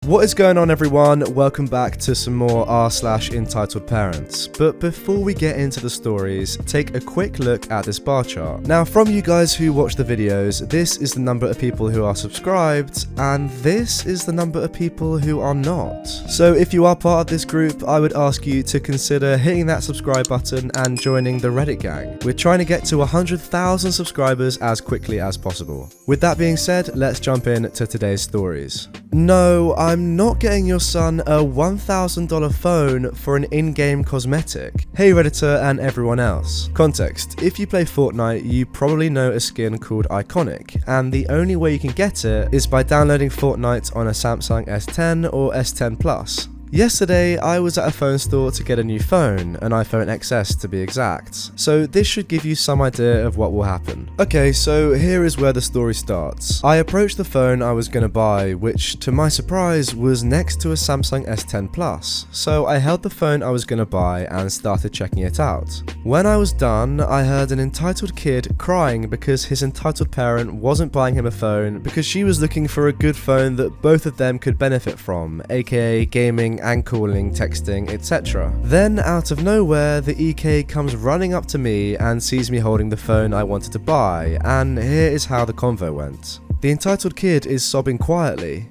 What is going on, everyone? Welcome back to some more r/EntitledParents. But before we get into the stories, take a quick look at this bar chart. Now, from you guys who watch the videos, this is the number of people who are subscribed, and this is the number of people who are not. So if you are part of this group, I would ask you to consider hitting that subscribe button and joining the Reddit gang. We're trying to get to 100,000 subscribers as quickly as possible. With that being said, let's jump in to today's stories. No, I'm not getting your son a $1,000 phone for an in-game cosmetic. Hey Redditor and everyone else. Context: if you play Fortnite, you probably know a skin called Iconic, and the only way you can get it is by downloading Fortnite on a Samsung S10 or S10 Plus. Yesterday, I was at a phone store to get a new phone, an iPhone XS to be exact, so this should give you some idea of what will happen. Okay, so here is where the story starts. I approached the phone I was gonna buy, which to my surprise was next to a Samsung S10 Plus, so I held the phone I was gonna buy and started checking it out. When I was done, I heard an entitled kid crying because his entitled parent wasn't buying him a phone because she was looking for a good phone that both of them could benefit from, aka gaming and calling, texting, etc. Then out of nowhere, the EK comes running up to me and sees me holding the phone I wanted to buy, and here is how the convo went. The entitled kid is sobbing quietly.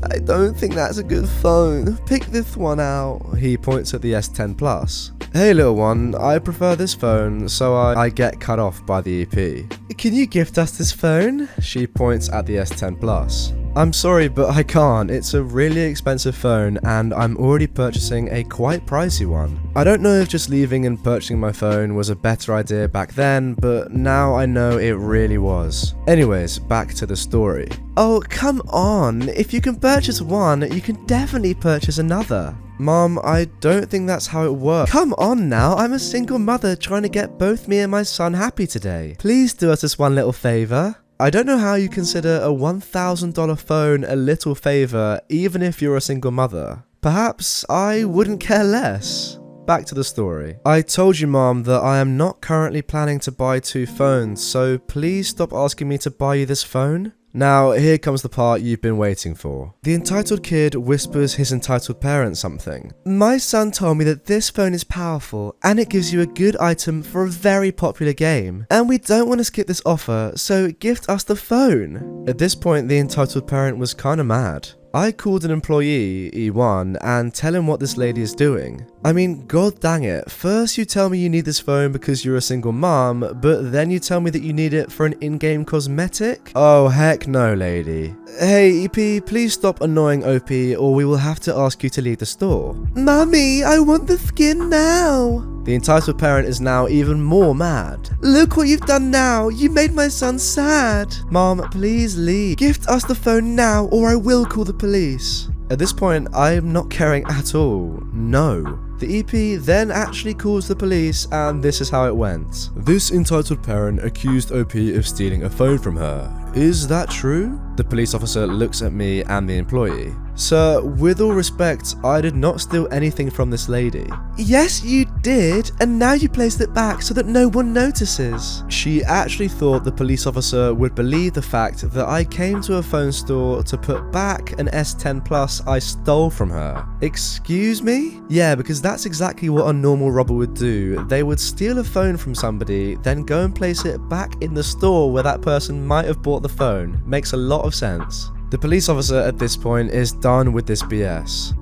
I don't think that's a good phone. Pick this one out. He points at the S10 Plus. Hey little one, I prefer this phone, so I get cut off by the EP. Can you gift us this phone? She points at the S10 Plus. I'm sorry, but I can't. It's a really expensive phone and I'm already purchasing a quite pricey one. I don't know if just leaving and purchasing my phone was a better idea back then, but now I know it really was. Anyways, back to the story. Oh, come on. If you can purchase one, you can definitely purchase another. Mom, I don't think that's how it works. Come on now, I'm a single mother trying to get both me and my son happy today. Please do us this one little favor. I don't know how you consider a $1,000 phone a little favor even if you're a single mother. Perhaps I wouldn't care less. Back to the story. I told you, Mom, that I am not currently planning to buy two phones, so please stop asking me to buy you this phone. Now, here comes the part you've been waiting for. The entitled kid whispers his entitled parent something. My son told me that this phone is powerful and it gives you a good item for a very popular game. And we don't want to skip this offer, so gift us the phone. At this point, the entitled parent was kinda mad. I called an employee, E1, and tell him what this lady is doing. I mean, god dang it, first you tell me you need this phone because you're a single mom, but then you tell me that you need it for an in-game cosmetic? Oh heck no, lady. Hey EP, please stop annoying OP or we will have to ask you to leave the store. Mummy, I want the skin now. The entitled parent is now even more mad. Look what you've done now, you made my son sad. Mom, please leave. Gift us the phone now or I will call the police. At this point, I am not caring at all. No. The EP then actually calls the police and this is how it went. This entitled parent accused OP of stealing a phone from her. Is that true? The police officer looks at me and the employee. Sir, with all respect, I did not steal anything from this lady. Yes, you did, and now you placed it back so that no one notices. She actually thought the police officer would believe the fact that I came to a phone store to put back an S10 Plus I stole from her. Excuse me? Yeah, because that's exactly what a normal robber would do. They would steal a phone from somebody, then go and place it back in the store where that person might have bought the phone. Makes a lot of sense. The police officer at this point is done with this BS.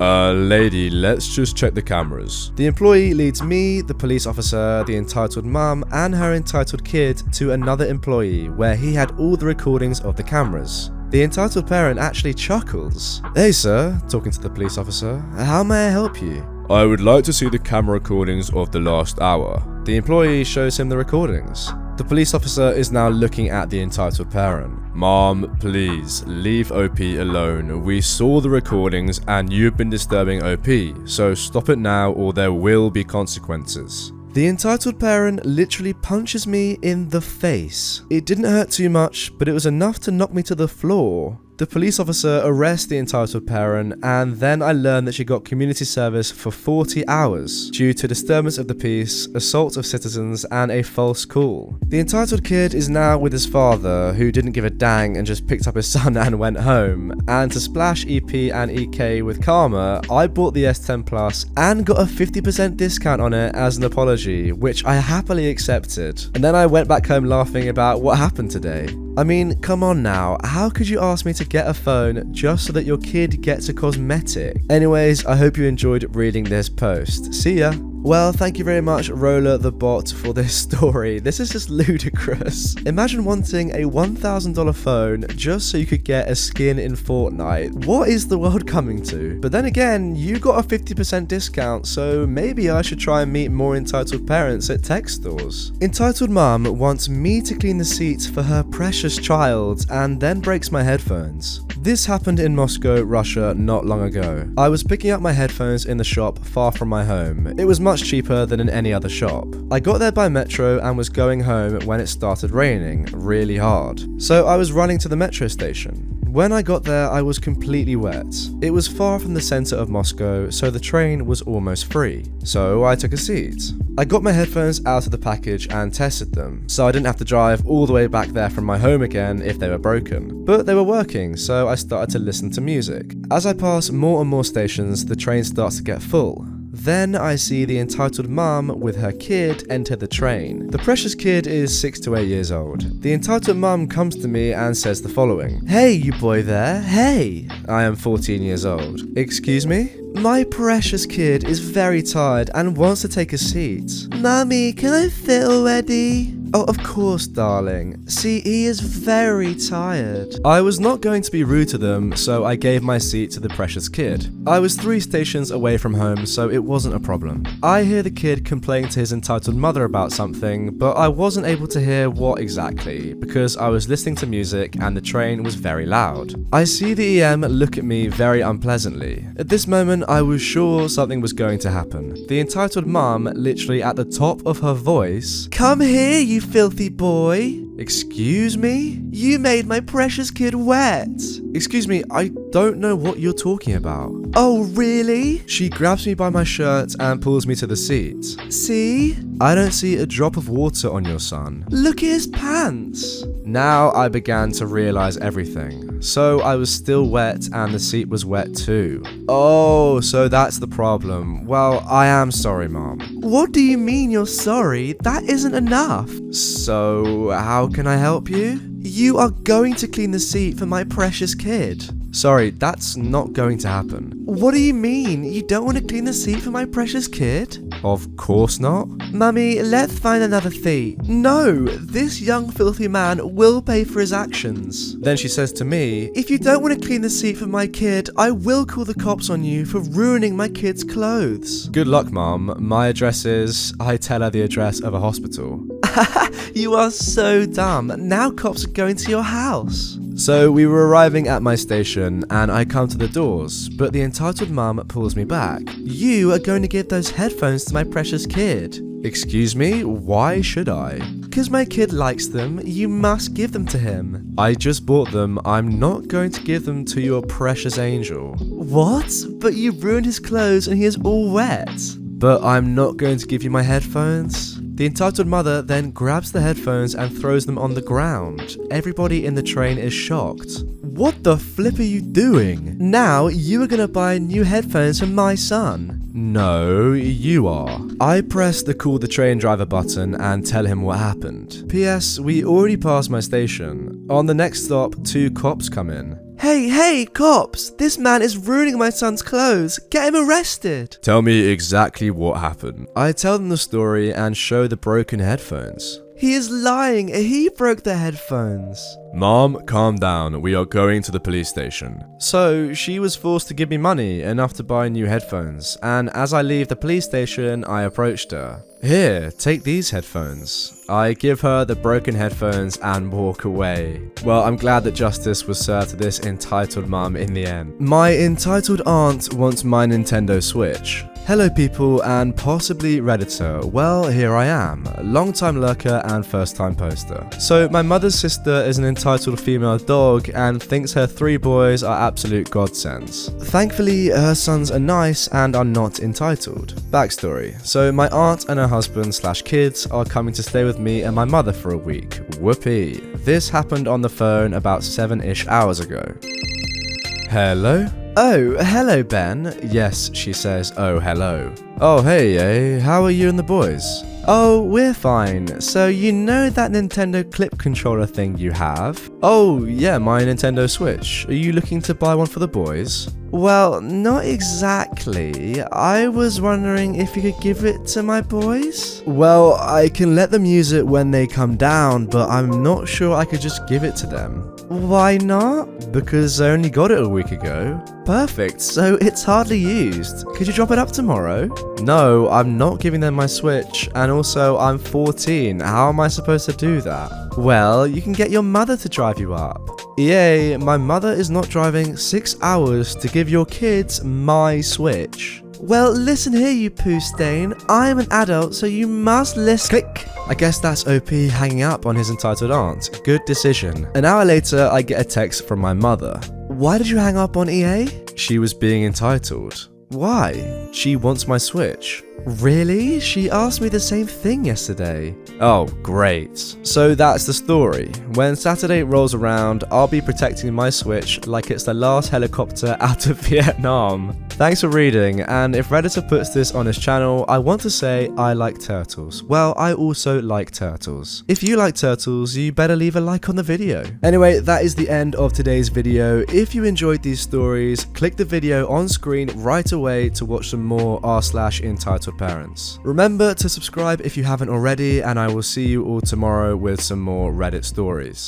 Lady, let's just check the cameras. The employee leads me, the police officer, the entitled mum, and her entitled kid to another employee where he had all the recordings of the cameras. The entitled parent actually chuckles. Hey sir, talking to the police officer, how may I help you? I would like to see the camera recordings of the last hour. The employee shows him the recordings. The police officer is now looking at the entitled parent. Mom, please, leave OP alone. We saw the recordings and you've been disturbing OP, so stop it now or there will be consequences. The entitled parent literally punches me in the face. It didn't hurt too much, but it was enough to knock me to the floor. The police officer arrests the entitled parent, and then I learn that she got community service for 40 hours due to disturbance of the peace, assault of citizens, and a false call. The entitled kid is now with his father, who didn't give a dang and just picked up his son and went home. And to splash EP and EK with karma, I bought the S10 Plus and got a 50% discount on it as an apology, which I happily accepted. And then I went back home laughing about what happened today. I mean, come on now, how could you ask me to get a phone just so that your kid gets a cosmetic? Anyways, I hope you enjoyed reading this post. See ya! Well, thank you very much, Roller the bot, for this story. This is just ludicrous. Imagine wanting a $1,000 phone just so you could get a skin in Fortnite. What is the world coming to? But then again, you got a 50% discount, so maybe I should try and meet more entitled parents at tech stores. Entitled mum wants me to clean the seats for her precious child and then breaks my headphones. This happened in Moscow, Russia, not long ago. I was picking up my headphones in the shop far from my home. It was much cheaper than in any other shop. I got there by metro and was going home when it started raining really hard. So I was running to the metro station. When I got there, I was completely wet. It was far from the center of Moscow, so the train was almost free. So I took a seat. I got my headphones out of the package and tested them, so I didn't have to drive all the way back there from my home again if they were broken. But they were working, so I started to listen to music. As I pass more and more stations, the train starts to get full. Then I see the entitled mum with her kid enter the train. The precious kid is 6 to 8 years old. The entitled mum comes to me and says the following: "Hey, you boy there, hey!" I am 14 years old. "Excuse me?" "My precious kid is very tired and wants to take a seat." "Mummy, can I fit already?" "Oh, of course, darling. See, he is very tired." I was not going to be rude to them, so I gave my seat to the precious kid. I was 3 stations away from home, so it wasn't a problem. I hear the kid complain to his entitled mother about something, but I wasn't able to hear what exactly, because I was listening to music and the train was very loud. I see the EM look at me very unpleasantly. At this moment, I was sure something was going to happen. The entitled mum, literally at the top of her voice, "Come here, you filthy boy." "Excuse me? You made my precious kid wet." "Excuse me, I don't know what you're talking about." "Oh, really?" She grabs me by my shirt and pulls me to the seat. "See? I don't see a drop of water on your son. Look at his pants." Now I began to realize everything. So I was still wet and the seat was wet too. Oh, so that's the problem. Well, I am sorry, Mom. "What do you mean you're sorry? That isn't enough." "So, how can I help you?" "You are going to clean the seat for my precious kid." "Sorry, that's not going to happen." "What do you mean? You don't want to clean the seat for my precious kid?" "Of course not." "Mummy, let's find another seat." "No, this young filthy man will pay for his actions." Then she says to me, "If you don't want to clean the seat for my kid, I will call the cops on you for ruining my kid's clothes." "Good luck, Mom. My address is..." I tell her the address of a hospital. "You are so dumb. Now cops are going to your house." So we were arriving at my station and I come to the doors, but the entitled mum pulls me back. "You are going to give those headphones to my precious kid." "Excuse me, why should I?" "Because my kid likes them, you must give them to him." "I just bought them, I'm not going to give them to your precious angel." "What? But you ruined his clothes and he is all wet." "But I'm not going to give you my headphones." The entitled mother then grabs the headphones and throws them on the ground. Everybody in the train is shocked. "What the flip are you doing? Now you are gonna buy new headphones for my son." "No, you are." I press the call the train driver button and tell him what happened. "P.S. We already passed my station. On the next stop, 2 cops come in." Hey, cops! This man is ruining my son's clothes. Get him arrested." "Tell me exactly what happened." I tell them the story and show the broken headphones. "He is lying. He broke the headphones." "Mom, calm down. We are going to the police station." So she was forced to give me money, enough to buy new headphones, and as I leave the police station, I approached her. "Here, take these headphones." I give her the broken headphones and walk away. Well, I'm glad that justice was served to this entitled mum in the end. My entitled aunt wants my Nintendo Switch. Hello people and possibly Redditor. Well, here I am, long-time lurker and first-time poster. So my mother's sister is an entitled female dog and thinks her 3 boys are absolute godsends. Thankfully, her sons are nice and are not entitled. Backstory. So my aunt and her husband/kids are coming to stay with me and my mother for a week. Whoopee. This happened on the phone about 7-ish hours ago. Hello? Oh, hello, Ben. Yes, she says, oh, hello. Oh, hey, how are you and the boys? Oh, we're fine. So you know that Nintendo clip controller thing you have? Oh, yeah, my Nintendo Switch. Are you looking to buy one for the boys? Well, not exactly. I was wondering if you could give it to my boys? Well, I can let them use it when they come down, but I'm not sure I could just give it to them. Why not? Because I only got it a week ago. Perfect, so it's hardly used. Could you drop it up tomorrow? No, I'm not giving them my Switch, and also I'm 14. How am I supposed to do that? Well, you can get your mother to drive you up. EA, my mother is not driving 6 hours to give your kids my Switch. Well, listen here, you poo stain. I'm an adult, so you must listen. Click. I guess that's OP hanging up on his entitled aunt. Good decision. An hour later, I get a text from my mother. Why did you hang up on EA? She was being entitled. Why? She wants my Switch. Really? She asked me the same thing yesterday. Oh, great. So that's the story. When Saturday rolls around, I'll be protecting my Switch like it's the last helicopter out of Vietnam. Thanks for reading, and if Redditor puts this on his channel, I want to say I like turtles. Well, I also like turtles. If you like turtles, you better leave a like on the video. Anyway, that is the end of today's video. If you enjoyed these stories, click the video on screen right away to watch some more r/EntitledParents. Remember to subscribe if you haven't already, and I will see you all tomorrow with some more Reddit stories.